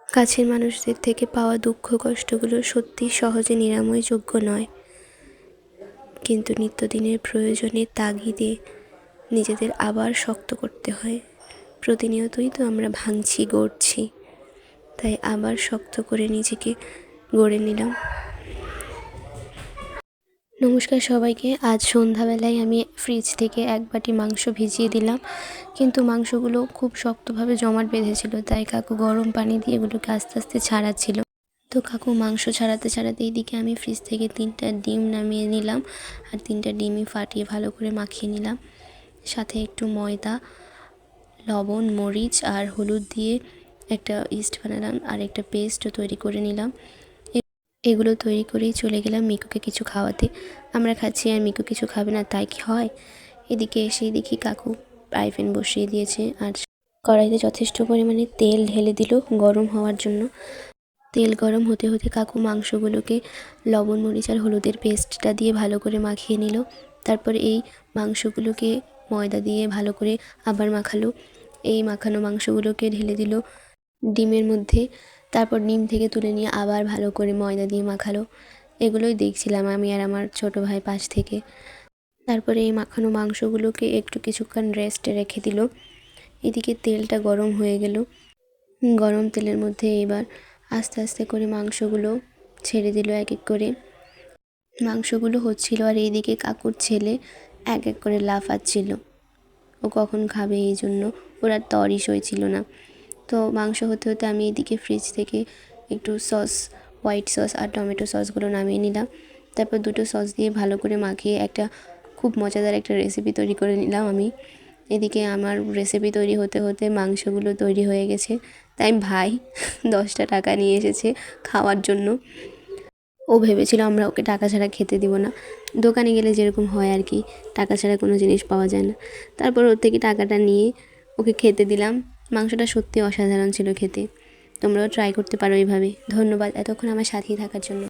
কাছের মানুষদের থেকে পাওয়া দুঃখ কষ্টগুলো সত্যি সহজে নিরাময়যোগ্য নয়, কিন্তু নিত্যদিনের প্রয়োজনের তাগিদে নিজেদের আবার শক্ত করতে হয়। প্রতিনিয়তই তো আমরা ভাঙছি, গড়ছি, তাই আবার শক্ত করে নিজেকে গড়ে নিলাম। নমস্কার সবাইকে। আজ সন্ধ্যাবেলায় আমি ফ্রিজ থেকে এক বাটি মাংস ভিজিয়ে দিলাম, কিন্তু মাংসগুলো খুব শক্তভাবে জমাট বেঁধেছিল, তাই কাকু গরম পানি দিয়ে এগুলোকে আস্তে আস্তে ছাড়াচ্ছিল। তো কাকু মাংস ছাড়াতে ছাড়াতে এইদিকে আমি ফ্রিজ থেকে 3টা ডিম নামিয়ে নিলাম, আর 3টা ডিমই ফাটিয়ে ভালো করে মাখিয়ে নিলাম। সাথে একটু ময়দা, লবণ, মরিচ আর হলুদ দিয়ে একটা ইস্ট বানালাম, আর একটা পেস্টও তৈরি করে নিলাম। এগুলো তৈরি করেই চলে গেলাম মিকুকে কিছু খাওয়াতে। আমরা খাচ্ছি আর মিকু কিছু খাবে না, তাই কি হয়? এদিকে এসেই দেখি কাকু ফ্রাই প্যান বসিয়ে দিয়েছে, আর কড়াইতে যথেষ্ট পরিমাণে তেল ঢেলে দিল গরম হওয়ার জন্য। তেল গরম হতে হতে কাকু মাংসগুলোকে লবণ, মরিচ আর হলুদের পেস্টটা দিয়ে ভালো করে মাখিয়ে নিল। তারপর এই মাংসগুলোকে ময়দা দিয়ে ভালো করে আবার মাখালো। এই মাখানো মাংসগুলোকে ঢেলে দিল ডিমের মধ্যে, তারপর ডিম থেকে তুলে নিয়ে আবার ভালো করে ময়দা দিয়ে মাখালো। এগুলোই দেখছিলাম আমি আর আমার ছোটো ভাই পাশ থেকে। তারপরে এই মাখানো মাংসগুলোকে একটু কিছুক্ষণ রেস্টে রেখে দিল। এদিকে তেলটা গরম হয়ে গেল। গরম তেলের মধ্যে এবার আস্তে আস্তে করে মাংসগুলো ছেড়ে দিল এক এক করে। মাংসগুলো হচ্ছিল, আর এইদিকে কাকুর ছেলে এক এক করে লাফাচ্ছিল, ও কখন খাবে এই জন্য। ওরা তরই সইছিল না। তো মাংস হতে হতে আমি এদিকে ফ্রিজ থেকে একটু সস, হোয়াইট সস আর টমেটো সসগুলো নামিয়ে নিলাম। তারপর দুটো সস দিয়ে ভালো করে মাখিয়ে একটা খুব মজাদার একটা রেসিপি তৈরি করে নিলাম আমি। এদিকে আমার রেসিপি তৈরি হতে হতে মাংসগুলো তৈরি হয়ে গেছে, তাই ভাই 10টা টাকা নিয়ে এসেছে খাওয়ার জন্য। ও ভেবেছিল আমরা ওকে টাকা ছাড়া খেতে দিব না। দোকানে গেলে যেরকম হয় আর কি, টাকা ছাড়া কোনো জিনিস পাওয়া যায় না। তারপর ওর থেকে টাকাটা নিয়ে ওকে খেতে দিলাম। মাংসটা সত্যি অসাধারণ ছিল খেতে। তোমরাও ট্রাই করতে পারো এইভাবে। ধন্যবাদ এতক্ষণ আমার সাথেই থাকার জন্য।